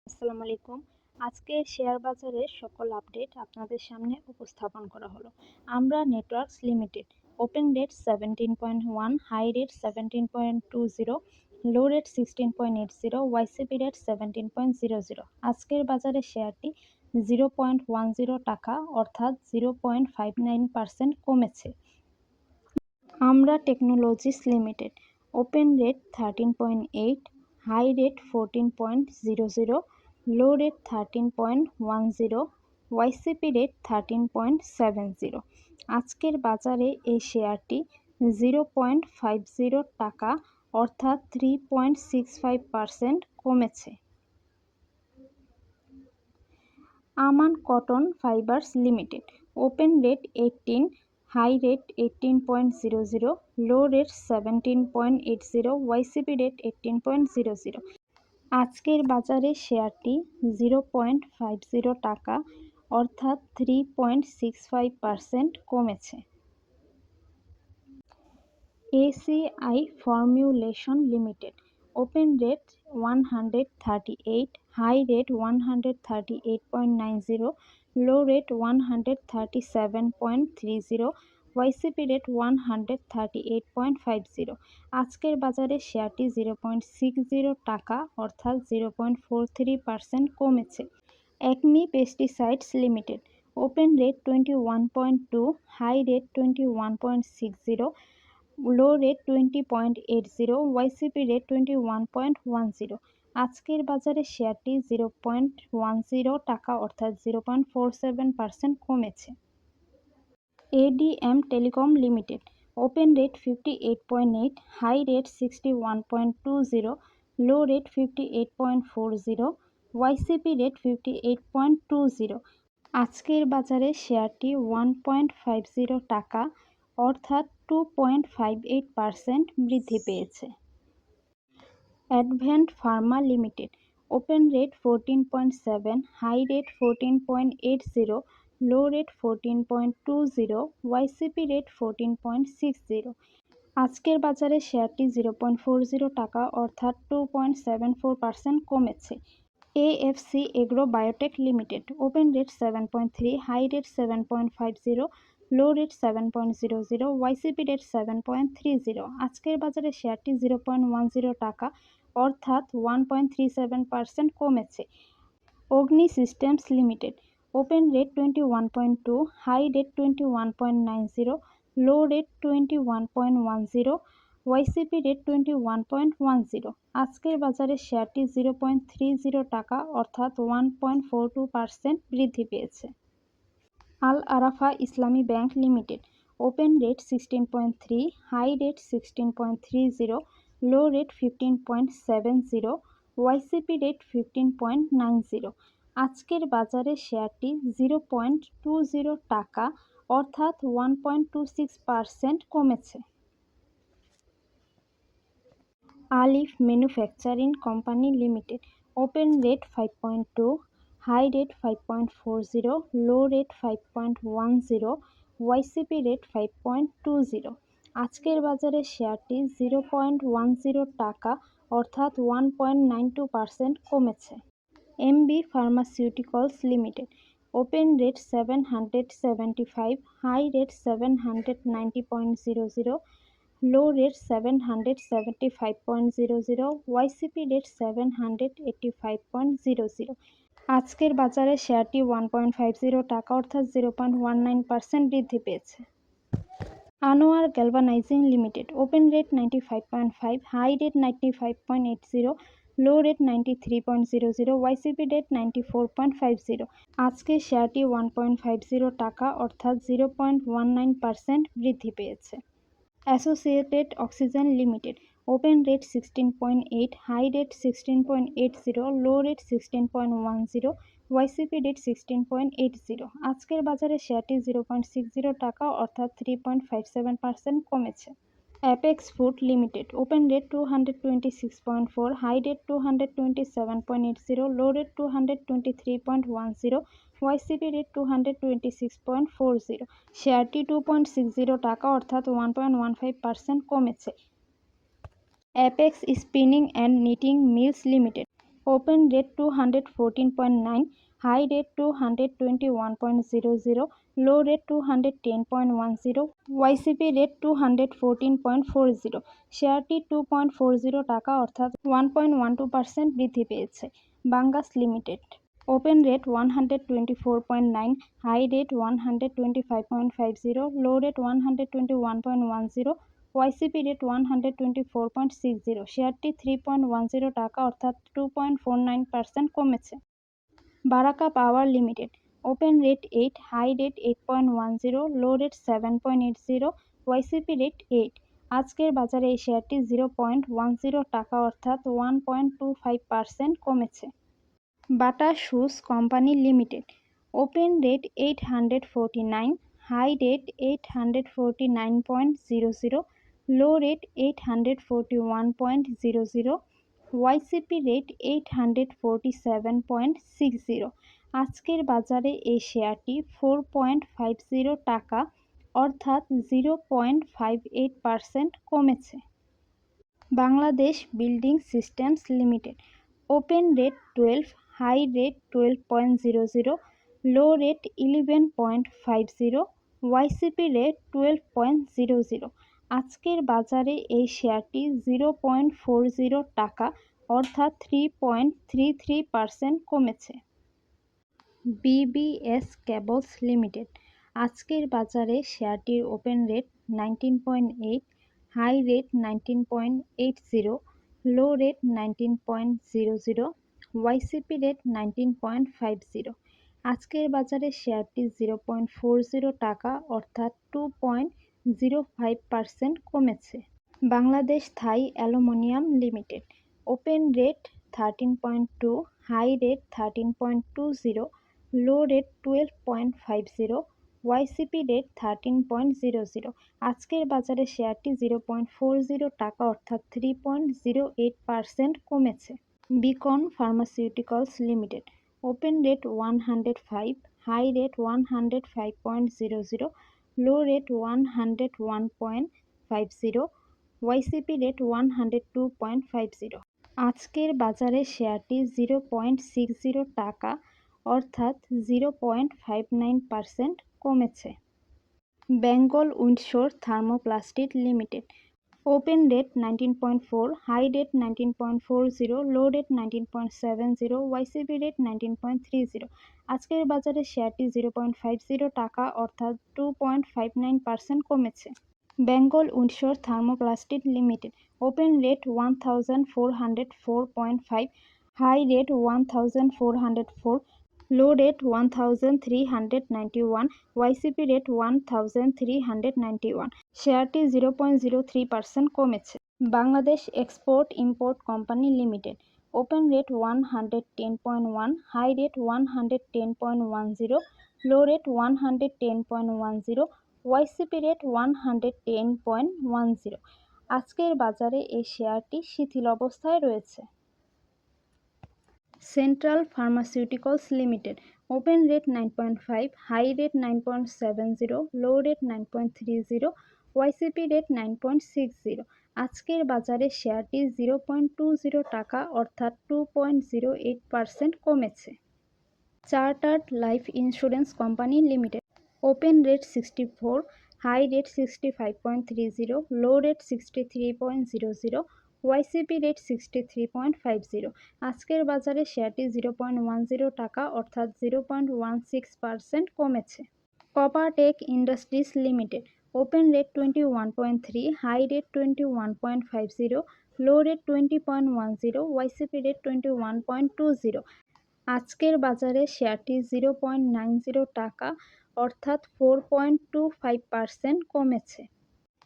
আসসালামু আলাইকুম। আজকে শেয়ার বাজারের সকল আপডেট আপনাদের সামনে উপস্থাপন করা হলো। Aamra networks limited open rate 17.1, high rate 17.20, low rate 16.80, YCP rate 17.00। আজকের বাজারে শেয়ারটি 0.10 টাকা অর্থাৎ 0.59% কমেছে। Aamra technologies limited open rate 13.8, high rate 14.00, low rate 13.10, YCP rate 13.70। আজকের বাজারে এই শেয়ারটি 0.50 টাকা অর্থাৎ 3.65% কমেছে। Aman cotton fibres limited open rate 18, high rate 18.00, low rate 17.80, YCP rate 18.00। আজকের বাজারে শেয়ারটি 0.50 টাকা অর্থাৎ 3.65% কমেছে। ACI formulation limited open rate 138, high rate 138.90, low rate 137.30, YCP rate 138.50। আজকের বাজারে শেয়ারটি 0.60 টাকা অর্থাৎ 0.43% কমেছে। Acme pesticides limited open rate 21.2, high rate 21.60, low rate 20.80, YCP rate 21.10। আজকের বাজারে শেয়ারটি 0.10 টাকা অর্থাৎ 0.47% কমেছে। ADM telecom limited open rate 58.8, high rate 61.20, low rate 58.40, YCP rate 58.20। আজকের বাজারে শেয়ারটি 1.50 টাকা অর্থাৎ 2.58% বৃদ্ধি পেয়েছে। Advent pharma limited open rate 14.7, high rate 14.80, low rate 14.20, YCP rate 14.60। আজকের বাজারে শেয়ারটি 0.40 টাকা অর্থাৎ 2.74% কমেছে। AFC agro biotech limited open rate 7.3, high rate 7.50, low rate 7.00, YCP rate 7.30। আজকের বাজারে শেয়ারটি 0.10 টাকা অর্থাৎ 1.37% কমেছে। Agni systems limited open rate 21.2, high rate 21.90, low rate 21.10, YCP rate 21.10। আজকের বাজারে শেয়ারটি 0.30 টাকা অর্থাৎ 1.42% বৃদ্ধি পেয়েছে। Al Arafah Islami bank limited open rate 16.3, high rate 16.30, low rate 15.70, YCP rate 15.90। আজকের বাজারে শেয়ারটি 0.20 টাকা অর্থাৎ 1.26% কমেছে। Alif manufacturing company limited open rate 5.2, high rate 5.40, low rate 5.10, YCP rate 5.20। আজকের বাজারে শেয়ারটি 0.10 টাকা অর্থাৎ 1.92% কমেছে। Ambee pharmaceuticals limited open rate 775, high rate 790.00, low rate 775.00, YCP rate 785.00। আজকের বাজারে শেয়ারটি 1.50 টাকা অর্থাৎ 0.19% বৃদ্ধি পেয়েছে। Anwar galvanizing limited open rate 95.5, high rate 95.80, low rate 93.00, YCP rate 94.50। আজকে শেয়ারটি 1.50 টাকা অর্থাৎ 0.19% বৃদ্ধি পেয়েছে। Associated oxygen limited open rate 16.8, high rate 16.80, low rate 16.10, YCP rate 16.80। আজকের বাজারে শেয়ারটি 0.60 টাকা অর্থাৎ 3.57% কমেছে। Apex food limited open rate 226.4, high rate 227.80, low rate 223.10, YCP rate 226.40। শেয়ারটি 2.60 টাকা অর্থাৎ 1.15% কমেছে। Apex spinning and knitting mills limited open rate 214.9, high rate 221.00, low rate 210.10, YCP rate 214.40। শেয়ারটি 2.40 টাকা অর্থাৎ 1.12% বৃদ্ধি পেয়েছে। Bangas limited open rate 124.9, high rate 125.50, low rate 121.10, YCP rate 124.60। শেয়ারটি 3.10 টাকা অর্থাৎ 2.49% কমেছে। Baraka power limited open rate 8, high rate 8.10, low rate 7.80, YCP rate 8। আজকের বাজারে এই শেয়ারটি 0.10 টাকা অর্থাৎ 1.25% কমেছে। Bata shoes company limited open rate 849, high rate 849.00, low rate 841.00, YCP rate 847.60। আজকের বাজারে এই শেয়ারটি 4.50 টাকা অর্থাৎ 0.58% কমেছে। Bangladesh building systems limited open rate 12, high rate 12.00, low rate 11.50, YCP rate 12.00। আজকের বাজারে এই শেয়ারটি 0.40 টাকা অর্থাৎ 3.33% কমেছে। বিবিএস কেবলস লিমিটেড আজকের বাজারে শেয়ারটির open rate 19.8, high rate 19.80, low rate 19.00, YCP rate 19.50। আজকের বাজারে শেয়ারটি 0.40 টাকা অর্থাৎ 2.05% কমেছে। Bangladesh Thai aluminium limited open rate 13.2, high rate 13.20, low rate 12.50, YCP rate 13.00। আজকের বাজারে শেয়ারটি 0.40 টাকা অর্থাৎ 3.08% কমেছে। Beacon pharmaceuticals limited open rate 105, high rate 105.00, low rate 101.50, YCP rate 102.50। আজকের বাজারে শেয়ারটি 0.60 টাকা অর্থাৎ 0.59% কমেছে। Bengal Windsor thermoplastic limited open rate 19.4, high rate 19.40, low rate 19.70, YCP rate 19.30। আজকের বাজারে শেয়ারটি 0.50 টাকা অর্থাৎ 2.59% কমেছে। Bengal Windsor thermoplastic limited open rate 1404.5, high rate 1404, low rate 1391, YCP rate 1391। শেয়ারটি 0.03% কমেছে। Bangladesh export import company limited open rate 110.1, high rate 110.10, low rate 110.10, YCP rate 110.10। আজকের বাজারে এই শেয়ারটি শিথিল অবস্থায় রয়েছে। Central pharmaceuticals limited open rate 9.5, high rate 9.70, low rate 9.30, YCP rate 9.60। আজকের বাজারে শেয়ারটি 0.20 টাকা অর্থাৎ 2.08% কমেছে। Chartered life insurance company limited open rate 64, high rate 65.30, low rate 63.00, YCP rate 63.50। আজকের বাজারে শেয়ারটি 0.10 টাকা অর্থাৎ 0.16% কমেছে। Coppertech industries limited open rate 21.3, high rate 21.50, low rate 20.10, YCP rate 21.20। আজকের বাজারে শেয়ারটি 0.90 টাকা অর্থাৎ 4.25% কমেছে।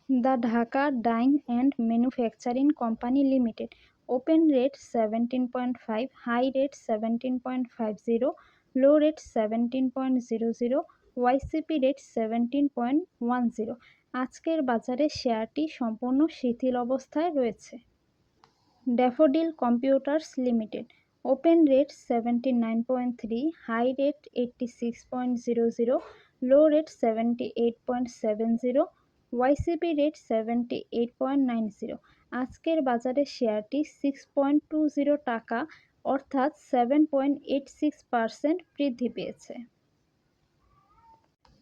The Dhaka Dyeing and Manufacturing company limited open rate 17.5, high rate 17.50, low rate 17.00, YCP rate 17.10। আজকের বাজারে শেয়ারটি সম্পূর্ণ শিথিল অবস্থায় রয়েছে। Daffodil Computers Limited open rate 79.3, high rate 86.00, low rate 78.70, YCP rate 78.90। আজকের বাজারে শেয়ারটি 6.20 টাকা অর্থাৎ 7.86% বৃদ্ধি পেয়েছে।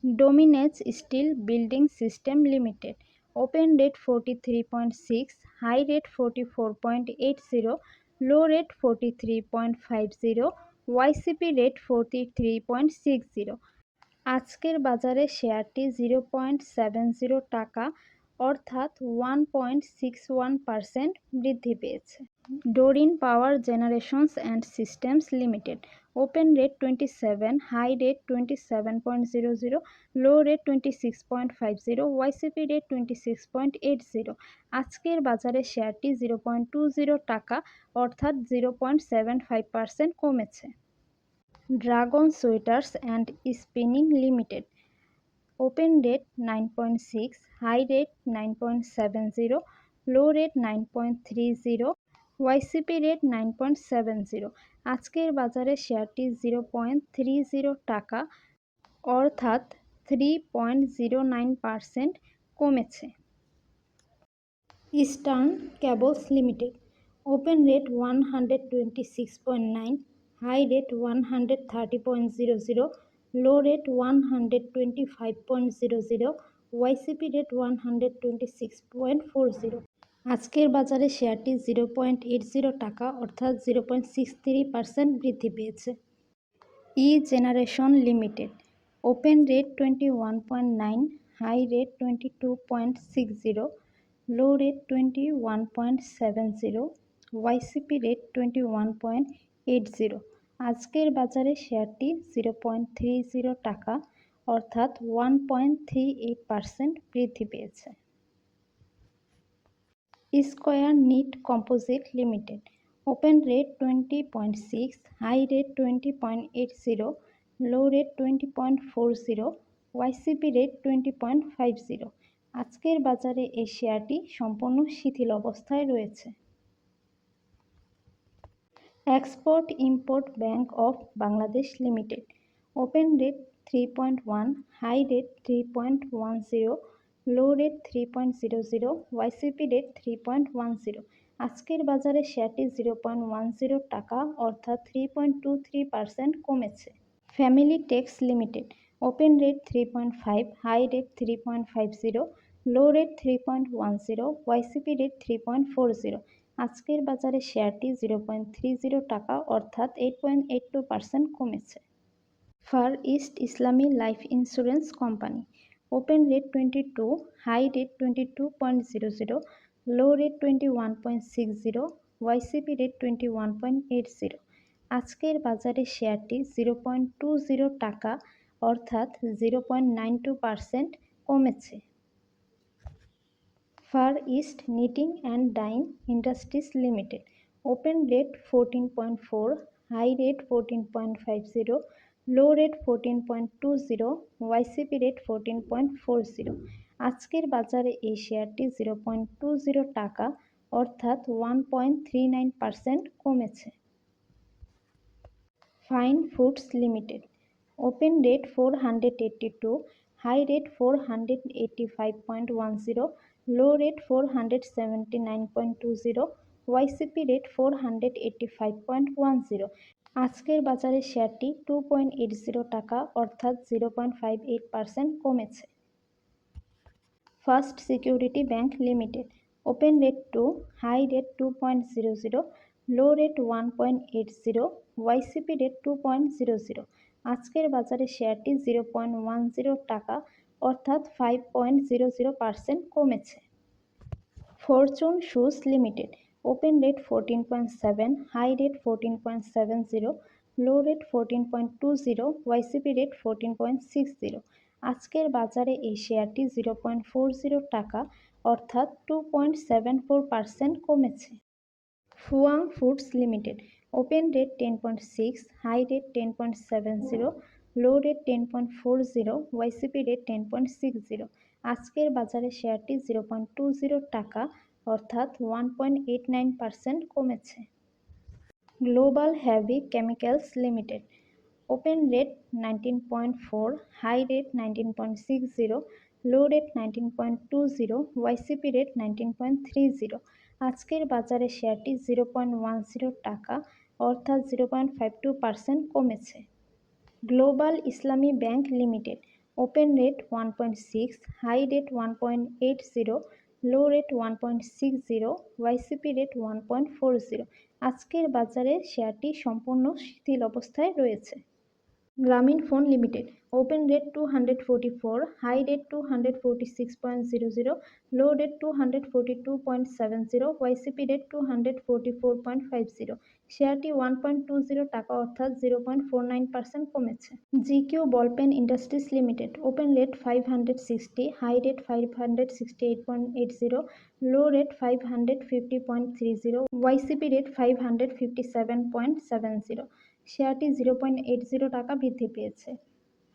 Dominage Steel Building System Limited, open rate 43.6, high rate 44.80, low rate 43.50, YCP rate 43.60। আজকের বাজারে শেয়ারটি 0.70 টাকা অর্থাৎ 1.61% বৃদ্ধি পেয়েছে। Doreen Power Generations and Systems limited, open rate 27, high rate 27.00, low rate 26.50, YCP rate 26.80। আজকের বাজারে শেয়ারটি 0.20 টাকা অর্থাৎ 0.75% কমেছে। Dragon Sweaters and Spinning limited, open rate 9.6, high rate 9.70, low rate 9.30, YCP rate 9.70। আজকের বাজারে শেয়ারটি 0.30 টাকা অর্থাৎ 3.09% কমেছে। Eastern Cables Limited, open rate 126.9, high rate 130.00, low rate 125.00, YCP rate 126.40। আজকের বাজারে শেয়ারটি 0.80 টাকা অর্থাৎ 0.63% বৃদ্ধি পেয়েছে। E Generation Limited, open rate 21.9, high rate 22.60, low rate 21.70, YCP rate 21.80। আজকের বাজারে শেয়ারটি 0.30 টাকা অর্থাৎ 1.38% বৃদ্ধি পেয়েছে। Square Knit Composite Limited, open rate 20.6, high rate 20.80, low rate 20.40, YCP rate 20.50। আজকের বাজারে এই শেয়ারটি সম্পূর্ণ শিথিল অবস্থায় রয়েছে। Export Import Bank of Bangladesh limited, open rate 3.1, high rate 3.10, low rate 3.00, YCP rate 3.10। আজকের বাজারে শেয়ারটি 0.10 টাকা অর্থাৎ 3.23% কমেছে। Family Tex Limited, open rate 3.5, high rate 3.50, low rate 3.10, YCP rate 3.40। আজকের বাজারে শেয়ারটি 0.30 টাকা অর্থাৎ 8.82% কমেছে। Far East Islami life insurance Company, open rate 22, high rate 22.00, low rate 21.60, YCP rate 21.80। আজকের বাজারে শেয়ারটি 0.20 টাকা অর্থাৎ 0.92% কমেছে। Far East Knitting and Dyeing Industries limited, open rate 14.4, high rate 14.50, low rate 14.20, YCP rate 14.40। আজকের বাজারে এই শেয়ারটি 0.20 টাকা অর্থাৎ 1.39% কমেছে। Fine Foods Limited, open rate 482, high rate 485.10, low rate 479.20, YCP rate 485.10। আজকের বাজারে শেয়ারটি 2.80 টাকা অর্থাৎ 0.58% কমেছে। First Security Bank limited, open rate 2, high rate 2.00, low rate 1.80, YCP rate 2.00। আজকের বাজারে শেয়ারটি 0.10 টাকা অর্থাৎ 5.00% কমেছে। Fortune Shoes Limited, open rate 14.7, high rate 14.70, low rate 14.20, YCP rate 14.60। আজকের বাজারে এই শেয়ারটি 0.40 টাকা অর্থাৎ 2.74% কমেছে। Fuwang Foods Limited, open rate 10.6, high rate 10.70, low rate 10.40, YCP rate 10.60। আজকের বাজারে শেয়ারটি 0.20 টাকা অর্থাৎ 1.89% কমেছে। Global Heavy Chemicals Limited, open rate 19.4, high rate 19.60, low rate 19.20, YCP rate 19.30। আজকের বাজারে শেয়ারটি 0.10 টাকা অর্থাৎ 0.52% কমেছে। Global Islami bank limited open rate 1.6, high rate 1.80, low rate 1.60, YCP rate 1.40। আজকের বাজারে শেয়ারটি সম্পূর্ণ শিথিল অবস্থায় রয়েছে। Grameen Phone Limited open rate 244, high rate 246.00, low rate 242.70, YCP rate 244.50। শেয়ারটি 1.20 টাকা অর্থাৎ 0.49% কমেছে। GQ Ballpen Industries limited open rate 560, high rate 568.80, low rate 550.30, YCP rate 557.70। শেয়ারটি 0.80 টাকা বৃদ্ধি পেয়েছে।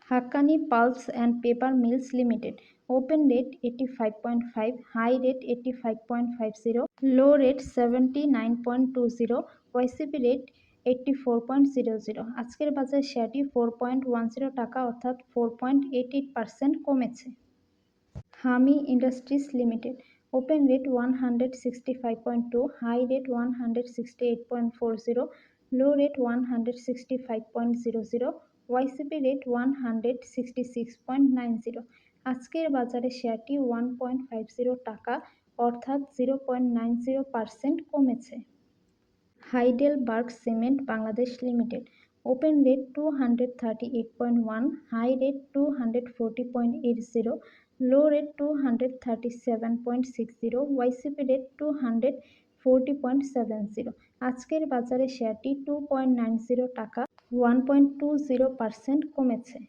Hakkani Pulps and paper Mills limited open rate 85.5, high rate 85.50, low rate 79.20, YCP rate 84.00। আজকের বাজারে শেয়ারটি 4.10 টাকা অর্থাৎ 4.88% কমেছে। Hami Industries limited open rate 165.2, high rate 168.40, low rate 165.00, YCP rate 166.90। আজকের বাজারে শেয়ারটি 1.50 টাকা অর্থাৎ 0.90% কমেছে। Heidelberg Cement Bangladesh limited open rate 238.1, high rate 240.80, low rate 237.60, YCP rate 240.70। আজকের বাজারে শেয়ারটি 2.90 টাকা 1.20% কমেছে।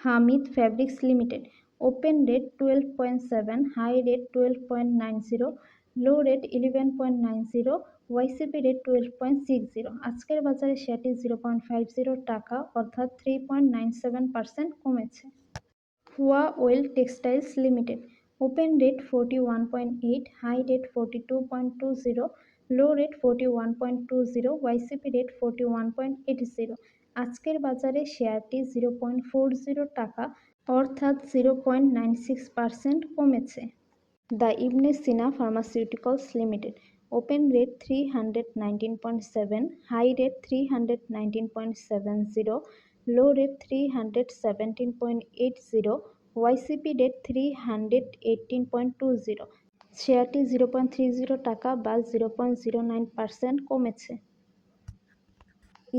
Hamid Fabrics Limited open rate 12.7, high rate 12.90, low rate 11.90, YCP rate 12.60। আজকের বাজারে শেয়ারটি 0.50 টাকা অর্থাৎ 3.97% কমেছে। Hwa Well Textiles Limited open rate 41.8, high rate 42.20, low rate 41.20, YCP rate 41.80। আজকের বাজারে শেয়ারটি 0.40 টাকা অর্থাৎ 0.96% কমেছে। The Ibn Sina Pharmaceuticals limited open rate 319.7, high rate 319.70, low rate 317.80, YCP rate 318.20। শেয়ারটি 0.30 টাকা বা 0.09% কমেছে।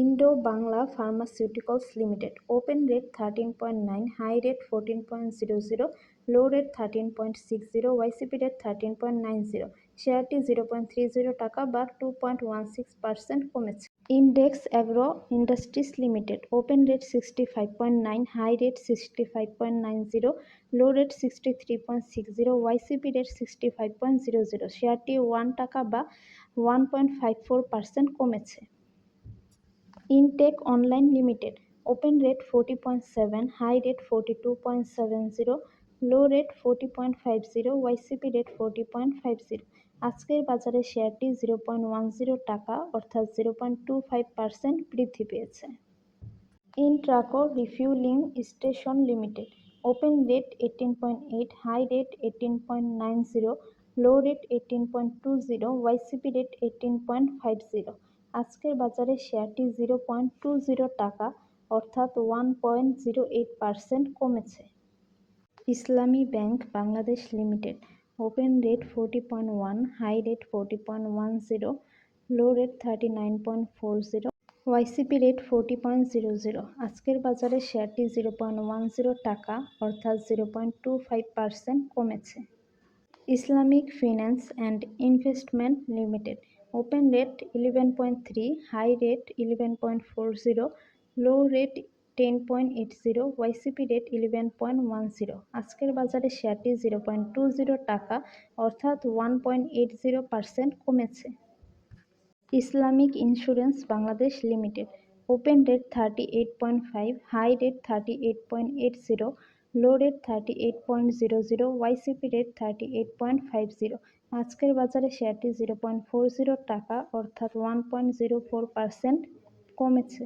Indo Bangla Pharmaceuticals limited open rate 13.9, high rate 14.00, low rate 13.60, YCP rate 13.90। শেয়ারটি 0.30 টাকা বা 2.16% কমেছে। Index Agro Industries limited open rate 65.9, high rate 65.90, low rate 63.60, YCP rate 65.00। শেয়ারটি 1 টাকা বা 1.54% কমেছে। Intech Online Limited open rate 40.7, high rate 42.70, low rate 40.50, YCP rate 40.50। আজকের বাজারে শেয়ারটি 0.10 টাকা অর্থাৎ 0.25% বৃদ্ধি পেয়েছে। Intraco Refueling Station Limited open rate 18.8, high rate 18.90, low rate 18.20, YCP rate 18.50। আজকের বাজারে শেয়ারটি 0.20 টাকা অর্থাৎ 1.08% কমেছে। Islami Bank Bangladesh limited open rate 40.1, high rate 40.10, low rate 39.40, YCP rate 40.00। আজকের বাজারে শেয়ারটি 0.10 টাকা অর্থাৎ 0.25% কমেছে। Islamic Finance and Investment Limited open rate 11.3, high rate 11.40, low rate 10.80, YCP rate 11.10। আজকের বাজারে শেয়ারটি 0.20 টাকা অর্থাৎ 1.80% কমেছে। Islamic Insurance Bangladesh limited open rate 38.5, high rate 38.80, low rate 38.00, YCP rate 38.50। আজকের বাজারে শেয়ারটি 0.40 টাকা অর্থাৎ 1.04% কমেছে।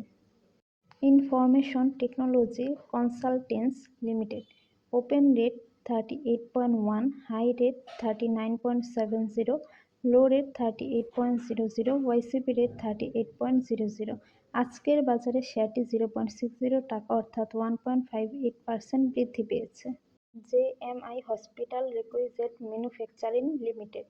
Information Technology Consultants Limited open rate 38.1, high rate 39.70, low rate 38.00, YCP rate 38.00। আজকের বাজারে শেয়ারটি 0.60 টাকা অর্থাৎ 1.58% বৃদ্ধি পেয়েছে। JMI Hospital Requisite Manufacturing Limited,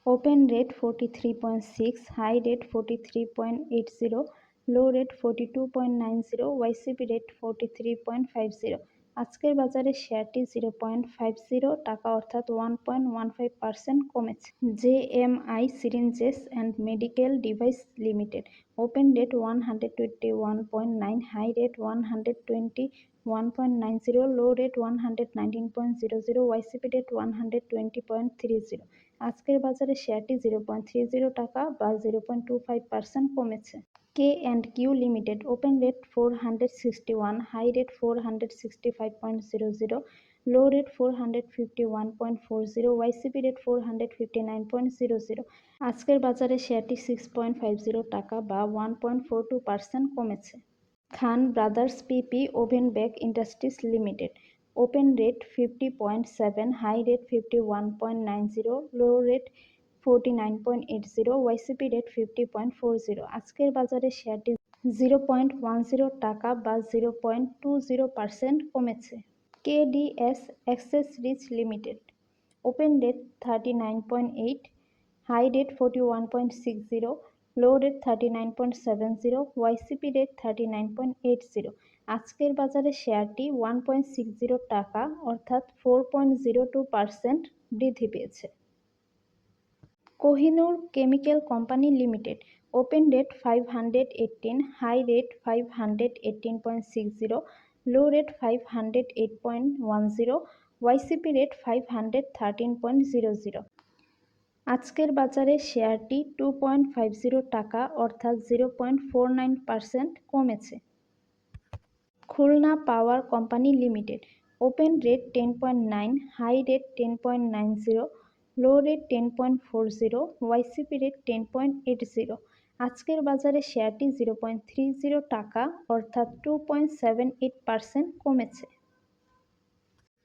open rate 43.6, high rate 43.80, low rate 42.90, YCP rate 43.50। আজকের বাজারে শেয়ারটি 0.50 টাকা অর্থাৎ 1.15% কমেছে। JMI Syringes and Medical Device Limited, open rate 121.9, high rate 121.90, low rate 119.00, YCP rate 120.30। আজকের বাজারে শেয়ারটি 0.30 টাকা বা 0.25% কমেছে। K&Q Limited, open rate 461, high rate 465.00, low rate 451.40, YCP rate 459.00। আজকের বাজারে শেয়ারটি 6.50 টাকা বা 1.42% কমেছে। Khan Brothers PP Woven Bag Industries limited, open rate 50.7, high rate 51.90, low rate 49.80, YCP rate 50.40। আজকের বাজারে শেয়ারটি 0.10 টাকা বা 0.20% কমেছে। KDS Accessories limited, open rate 39.8, high rate 41.60, low rate 39.70, YCP rate 39.80। আজকের বাজারে শেয়ারটি 1.60 টাকা অর্থাৎ 4.02% বৃদ্ধি পেয়েছে। Kohinoor Chemical Company limited, open rate 518, high rate 518.60, low rate 508.10, YCP rate 513.00। আজকের বাজারে শেয়ারটি 2.50 টাকা অর্থাৎ 0.49% কমেছে। Khulna Power company limited, open rate 10.9, high rate 10.90, low rate 10.40, YCP rate 10.80। আজকের বাজারে শেয়ারটি 0.30 টাকা অর্থাৎ 2.78% কমেছে।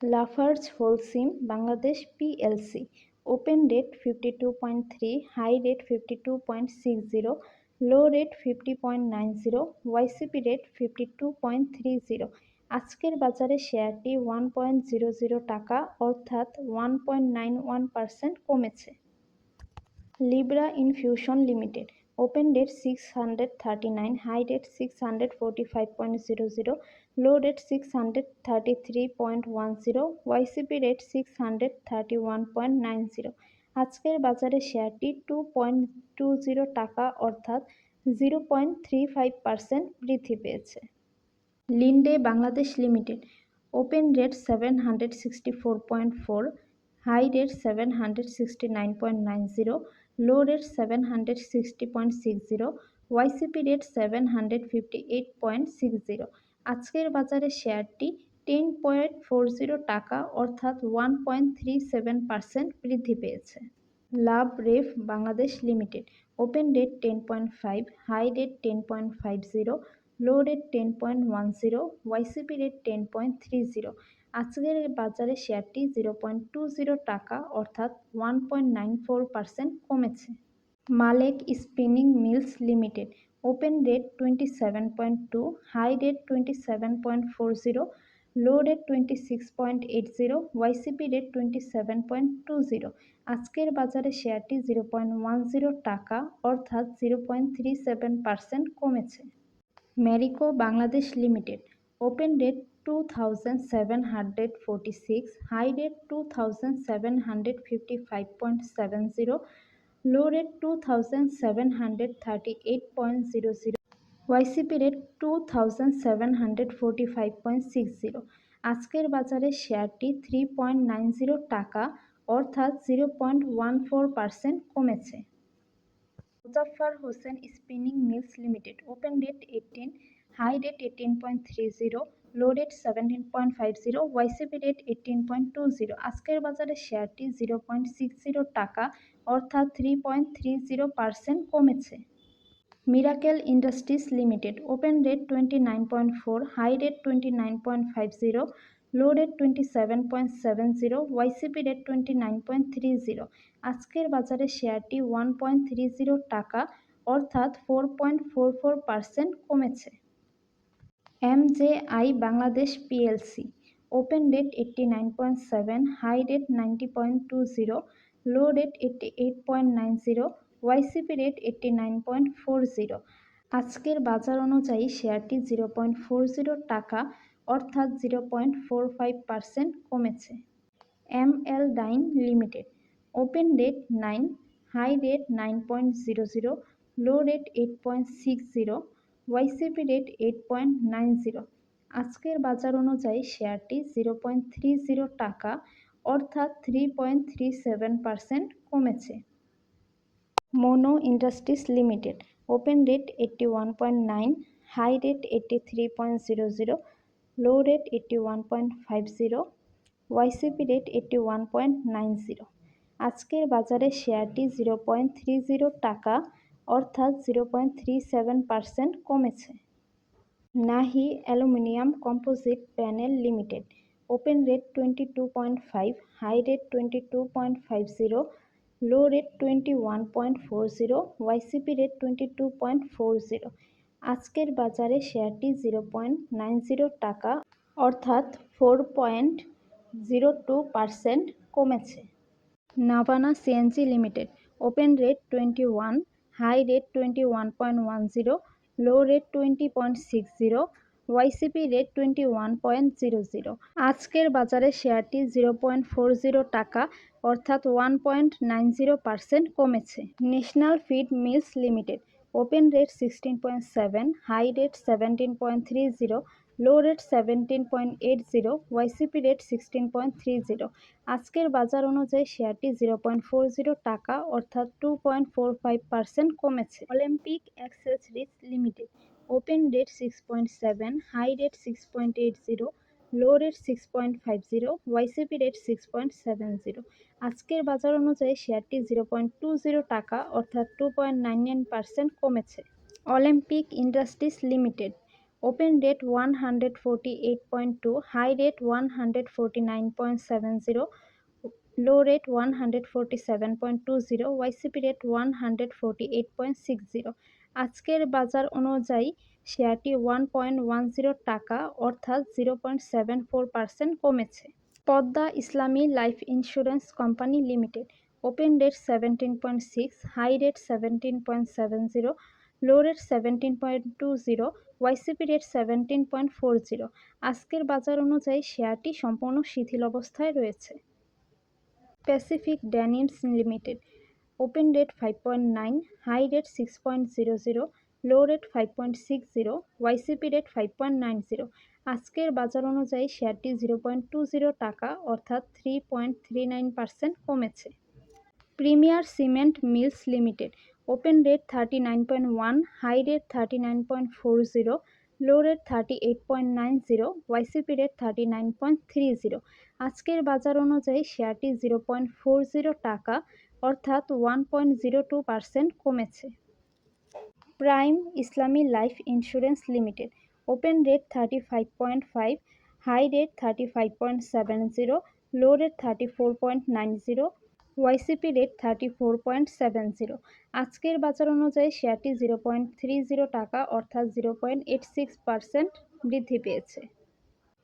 Lafarge Holcim Bangladesh PLC, open rate 52.3, high rate 52.60, low rate 50.90, YCP rate 52.30। আজকের বাজারে শেয়ারটি 1.00 টাকা অর্থাৎ 1.91% কমেছে। Libra Infusion Limited, open rate 639, high rate 645.00, low rate 633.10, YCP rate 631.90। আজকের বাজারে শেয়ারটি 2.20 টাকা অর্থাৎ 0.35% বৃদ্ধি পেয়েছে। Linde Bangladesh limited, open rate 764.4, high rate 769.90, low rate 760.60, YCP rate 758.60। আজকের বাজারে শেয়ারটি 10.40 টাকা অর্থাৎ 1.37% বৃদ্ধি পেয়েছে। লাভ রেফ Bangladesh limited, open rate 10.5, high rate 10.50, low rate 10.10, YCP rate 10.30। আজকের বাজারে শেয়ারটি 0.20 টাকা অর্থাৎ 1.94% কমেছে। Malek Spinning mills limited, open rate 27.2, high rate 27.40, low rate 26.80, YCP rate 27.20। আজকের বাজারে শেয়ারটি 0.10 টাকা অর্থাৎ 0.37% কমেছে। Marico Bangladesh limited, open rate 2746, high rate 2755.70, low rate 2738.00, YCP rate 2745.60। আজকের বাজারে শেয়ারটি 3.90 টাকা অর্থাৎ 0.14% কমেছে। Muzaffar Hossain Spinning mills limited, open rate 18, high rate 18.30, low rate 17.50, YCP rate 18.20। আজকের বাজারে শেয়ারটি 0.60 টাকা অর্থাৎ 3.30% কমেছে। Miracle Industries limited, open rate 29.4, high rate 29.50, low rate 27.70, YCP rate 29.30। আজকের বাজারে শেয়ারটি 1.30 টাকা অর্থাৎ 4.44% কমেছে। MJI Bangladesh PLC open rate 89.7, high rate 90.20, low rate 88.90, YCP rate 89.40। আজকের বাজার অনুযায়ী শেয়ারটি 0.40 টাকা অর্থাৎ 0.45% কমেছে। ML Dyeing Limited open rate 9, high rate 9.00, low rate 8.60, YCP rate 8.90। আজকের বাজার অনুযায়ী শেয়ারটি 0.30 টাকা অর্থাৎ 3.37% কমেছে। Mono Industries limited open rate 81.9, high rate 83.00, low rate 81.50, YCP rate 81.90। আজকের বাজারে শেয়ারটি 0.30 টাকা অর্থাৎ 0.37% কমেছে। Nahee aluminium composite panel limited open rate 22.5, high rate 22.50, low rate 21.40, YCP rate 22.40। আজকের বাজারে শেয়ারটি 0.90 টাকা অর্থাৎ 4.02% কমেছে। Navana CNG limited open rate 21, high rate 21.10, low rate 20.60, YCP rate 21.00। আজকের বাজারে শেয়ারটি 0.40 টাকা অর্থাৎ 1.90% কমেছে। National feed mills limited open rate 16.7, high rate 17.30, low rate 17.80, YCP rate 16.30। আজকের বাজার অনুযায়ী শেয়ারটি 0.40 টাকা অর্থাৎ 2.45% কমেছে। Olympic accessories limited open rate 6.7, high rate 6.80, low rate 6.50, YCP rate 6.70। আজকের বাজার অনুযায়ী শেয়ারটি 0.20 টাকা অর্থাৎ 2.99% কমেছে। Olympic industries limited open rate 148.2, high rate 149.70, low rate 147.20, YCP rate 148.60। আজকের বাজার অনুযায়ী শেয়ারটি 1.10 টাকা অর্থাৎ 0.74% কমেছে। Padma Islami life insurance company limited open rate 17.6, high rate 17.70, low rate 17.20, YCP rate 17.40। আজকের বাজার অনুযায়ী শেয়ারটি সম্পূর্ণ শিথিল অবস্থায় রয়েছে। Pacific denims limited open rate 5.9, high rate 6.00, low rate 5.60, YCP rate 5.90। আজকের বাজার অনুযায়ী শেয়ারটি 0.20 টাকা অর্থাৎ 3.39% কমেছে। Premier cement mills limited open rate 39.1, high rate 39.40, low rate 38.90, YCP rate 39.30। আজকের বাজার অনুযায়ী শেয়ারটি 0.40 টাকা অর্থাৎ 1.02% কমেছে। Prime Islami life insurance limited open rate 35.5, high rate 35.70, low rate 34.90, YCP rate 34.70। আজকের বাজার অনুযায়ী শেয়ারটি 0.30 টাকা অর্থাৎ 0.86% বৃদ্ধি পেয়েছে।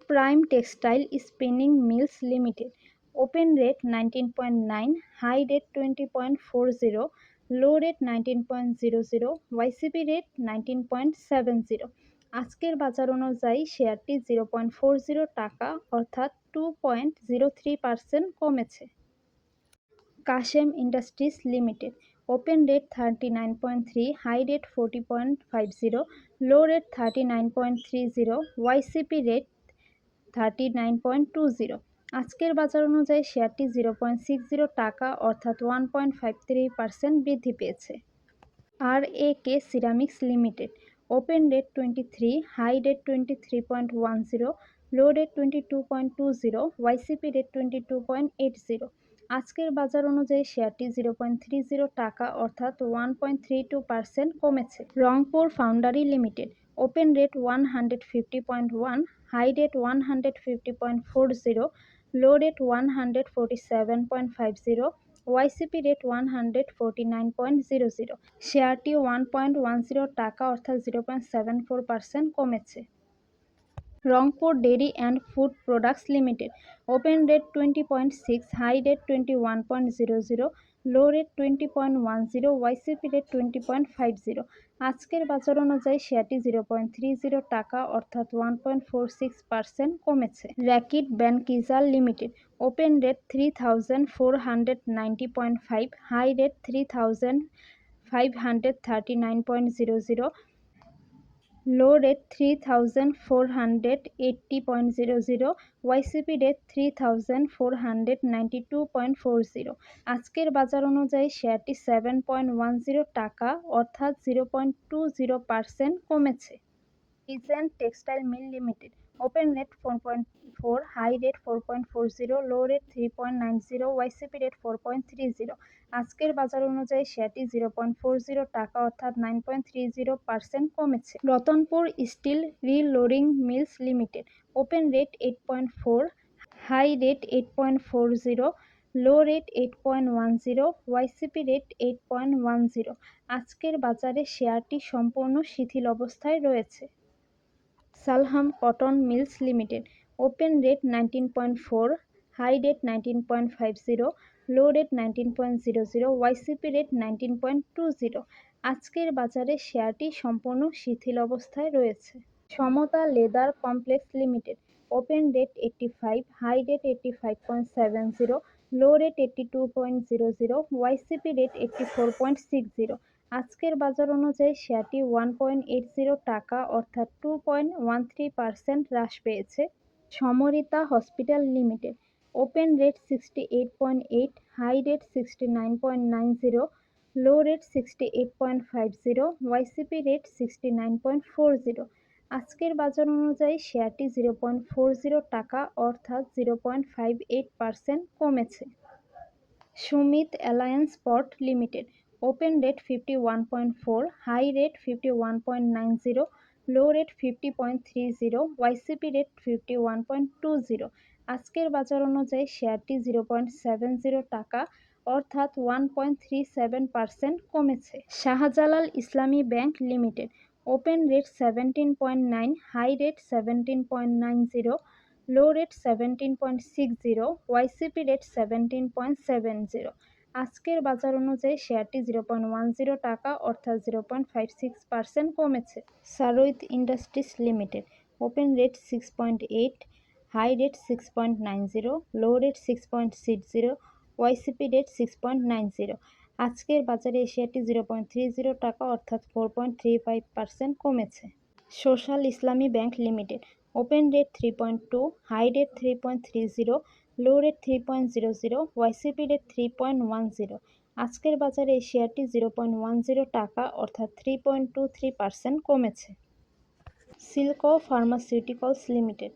Prime textile spinning mills limited open rate 19.9, high rate 20.40, low rate 19.00, YCP rate 19.70। আজকের বাজার অনুযায়ী শেয়ারটি 0.40 টাকা অর্থাৎ 2.03% কমেছে। Kashem industries limited open rate 39.3, high rate 40.50, low rate 39.30, YCP rate 39.20। আজকের বাজার অনুযায়ী শেয়ারটি 0.60 টাকা অর্থাৎ 1.53% বৃদ্ধি পেয়েছে। RAK ceramics limited open rate 23, high rate 23.10, low rate 22.20, YCP rate 22.80। আজকের বাজার অনুযায়ী শেয়ারটি 0.30 টাকা অর্থাৎ 1.32% কমেছে। Rangpur foundry limited open rate 150.1, high rate 150.40, low rate 147.50, YCP rate 149.00। শেয়ারটি 1.10 টাকা অর্থাৎ 0.74% কমেছে। Rangpur dairy and food products limited, open rate 20.6, high rate 21.00, low rate 20.10, YCP rate 20.50। আজকের বাজার অনুযায়ী শেয়ারটি 0.30 টাকা অর্থাৎ 1.46% কমেছে। Reckitt Benckiser limited, open rate 3490.5, high rate 3539.00, low rate 3480.00, YCP rate 3492.40। আজকের বাজার অনুযায়ী শেয়ারটি 7.10 টাকা অর্থাৎ 0.20% কমেছে। Regent textile mill limited, open rate 4.4, high rate 4.40, low rate 3.90, YCP rate 4.30। আজকের বাজার অনুযায়ী শেয়ারটি 0.40 টাকা অর্থাৎ 9.30% কমেছে। রতনপুর স্টিল রিলোডিং mills limited, open rate 8.4, high rate 8.40, low rate 8.10, YCP rate 8.10। আজকের বাজারে শেয়ারটি সম্পূর্ণ শিথিল অবস্থায় রয়েছে। Saiham cotton mills limited, open rate 19.4, high rate 19.50, low rate 19.00, YCP rate 19.20। আজকের বাজারে শেয়ারটি সম্পূর্ণ শিথিল অবস্থায় রয়েছে। Samata leather complex limited, open rate 85, high rate 85.70, low rate 82.00, YCP rate 84.60। আজকের বাজার অনুযায়ী শেয়ারটি 1.80 টাকা অর্থাৎ 2.13% হ্রাস পেয়েছে। Samorita hospital limited, open rate 68.8, high rate 69.90, low rate 68.50, YCP rate 69.40। আজকের বাজার অনুযায়ী শেয়ারটি 0.40 টাকা অর্থাৎ 0.58% কমেছে। Sumit alliance pot limited, open rate 51.4, high rate 51.90, low rate 50.30, YCP rate 51.20। আজকের বাজার অনুযায়ী শেয়ারটি 0.70 টাকা অর্থাৎ 1.37% কমেছে। Shahjalal Islami bank limited, open rate 17.9, high rate 17.90, low rate 17.60, YCP rate 17.70। আজকের বাজার অনুযায়ী শেয়ারটি 0.10 টাকা অর্থাৎ 0.56% কমেছে। সারোইত industries limited, open rate 6.8, high rate 6.90, low rate 6.60, YCP rate 6.90। আজকের বাজারে এই শেয়ারটি 0.30 টাকা অর্থাৎ 4.35% কমেছে। Social Islami bank limited, open rate 3.2, high rate 3.30, low rate 3.00, YCP rate 3.10। আজকের বাজারে এই শেয়ারটি 0.10 টাকা অর্থাৎ 3.23% কমেছে। Silco pharmaceuticals limited,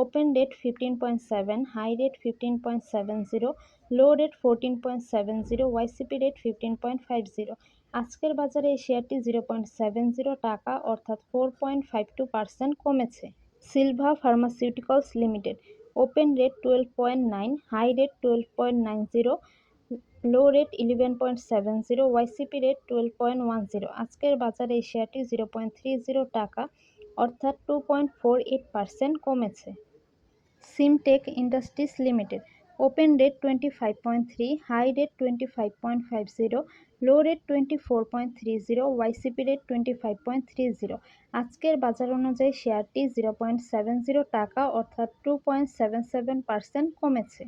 open rate 15.7, high rate 15.70, low rate 14.70, YCP rate 15.50। আজকের বাজারে এই শেয়ারটি 0.70 টাকা অর্থাৎ 4.52% কমেছে। Silva pharmaceuticals limited, open rate 12.9, high rate 12.90, low rate 11.70, YCP rate 12.10। আজকের বাজারে এই শেয়ারটি 0.30 টাকা অর্থাৎ 2.48% কমেছে। Simtec industries limited, open rate 25.3, high rate 25.50, low rate 24.30, YCP rate 25.30। আজকের বাজার অনুযায়ী শেয়ারটি 0.70 টাকা অর্থাৎ 2.77% কমেছে।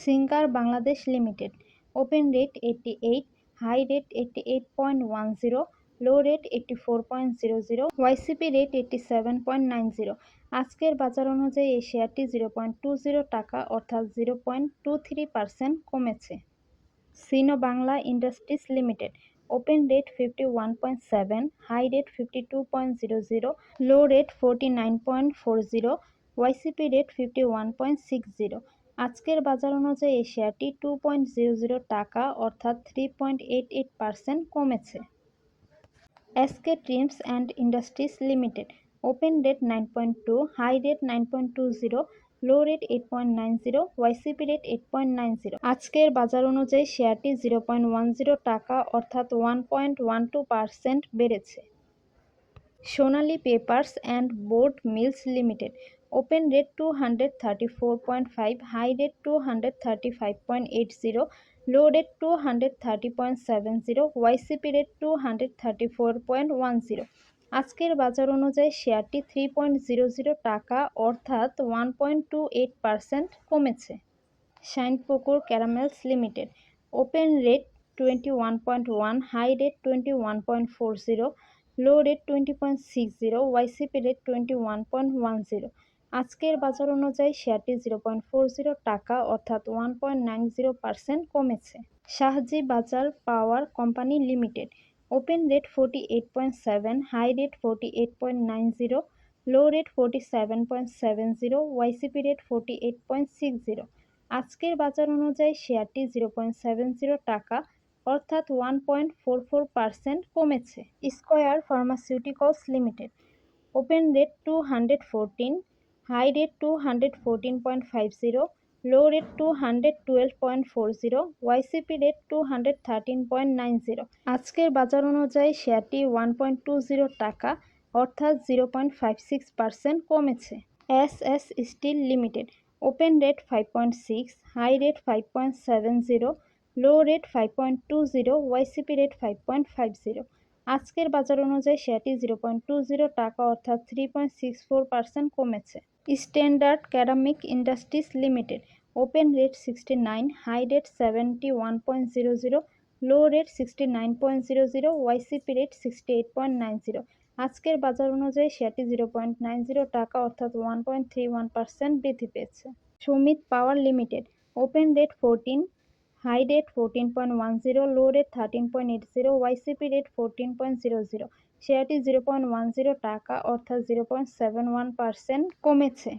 Singer Bangladesh limited, open rate 88, high rate 88.10, low rate 84.00, YCP rate 87.90। আজকের বাজার অনুযায়ী এই শেয়ারটি 0.20 টাকা অর্থাৎ 0.23% কমেছে। Sino Bangla industries limited, open rate 51.7, high rate 52.00, low rate 49.40, YCP rate 51.60। আজকের বাজার অনুযায়ী এই শেয়ারটি 2.00 টাকা অর্থাৎ 3.88% কমেছে। SK Trims and Industries Limited, open rate 9.2, high rate 9.20, low rate 8.90, YCP rate 8.90। আজকের বাজার অনুযায়ী শেয়ারটি 0.10 টাকা অর্থাৎ 1.12% বেড়েছে। Sonali papers and board mills limited, open rate 234.5, high rate 235.80, low rate 230.70, YCP rate 234.10। আজকের বাজার অনুযায়ী শেয়ারটি 3.00 টাকা অর্থাৎ 1.28% কমেছে। Shinepukur ceramics limited, open rate 21.1, high rate 21.40, low rate 20.60, YCP rate 21.10। আজকের বাজার অনুযায়ী শেয়ারটি 0.40 টাকা অর্থাৎ 1.90% কমেছে। Shahji Bazar power company limited, open rate 48.7, high rate 48.90, low rate 47.70, YCP rate 48.60। আজকের বাজার অনুযায়ী শেয়ারটি 0.70 টাকা অর্থাৎ 1.44% কমেছে। Square pharmaceuticals limited, open rate 214, high rate 214.50, low rate 212.40, YCP rate 213.90। আজকের বাজার অনুযায়ী শেয়ারটি 1.20 টাকা অর্থাৎ 0.56% কমেছে। S steel limited, open rate 5.6, high rate 5.70, low rate 5.20, YCP rate 5.50। আজকের বাজার অনুযায়ী শেয়ারটি 0.20 টাকা অর্থাৎ 3.64% কমেছে। Standard ceramic industries limited, open rate 69, high rate 71.00, low rate 69.00, YCP rate 68.90। আজকের বাজার অনুযায়ী শেয়ারটি 0.90 টাকা অর্থাৎ 1.31% বৃদ্ধি পেয়েছে। Sumit power limited, open rate 14, high rate 14.10, low rate 13.80, YCP rate 14.00। শেয়ারটি 0.10 টাকা অর্থাৎ 0.71% কমেছে।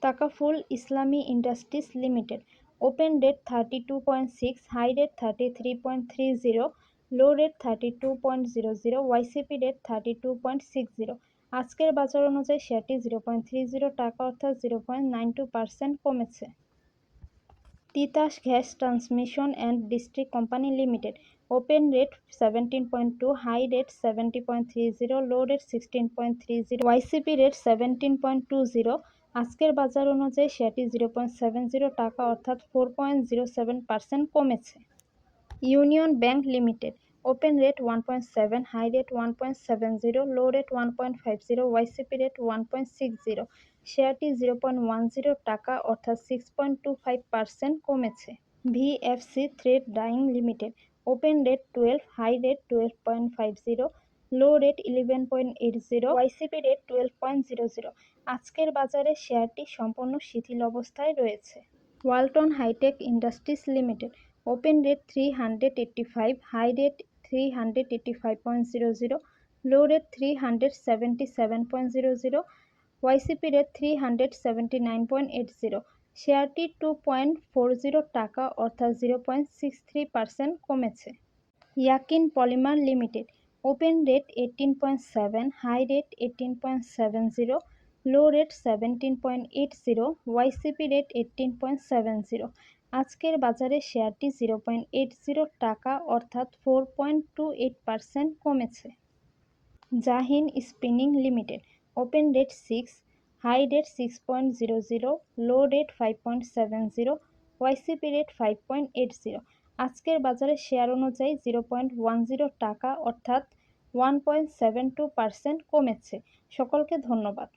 Takaful Islami industries limited, open rate 32.6, high rate 33.30, low rate 32.00, YCP rate 32.60। আজকের বাজার অনুযায়ী শেয়ারটি 0.30 টাকা অর্থাৎ 0.92% কমেছে। Titas gas transmission and district company limited, open rate 17.2, high rate 70.30, low rate 16.30, YCP rate 17.20। আজকের বাজার অনুযায়ী শেয়ারটি 0.70 টাকা অর্থাৎ 4.07% কমেছে। Union bank limited, open rate 1.7, high rate 1.70, low rate 1.50, YCP rate 1.60। শেয়ারটি 0.10 টাকা অর্থাৎ 6.25% কমেছে। VFC thread dyeing limited, open rate 12, high rate 12.50, low rate 11.80, YCP rate 12.00। আজকের বাজারে শেয়ারটি সম্পূর্ণ শিথিল অবস্থায় রয়েছে। Walton hitech industries limited, open rate 385, high rate 385.00, low rate 377.00, YCP rate 379.80। শেয়ারটি 2.40 টাকা অর্থাৎ 0.63% কমেছে। ইয়াকিন polymer limited, open rate 18.7, high rate 18.70, low rate 17.80, YCP rate 18.70। আজকের বাজারে শেয়ারটি 0.80 টাকা অর্থাৎ 4.28% কমেছে। Zahin spinning limited, open rate 6, high rate 6.00, low rate 5.70, YCP rate 5.80। আজকের বাজারে শেয়ার অনুযায়ী 0.10 টাকা অর্থাৎ 1.72% কমেছে। সকলকে ধন্যবাদ।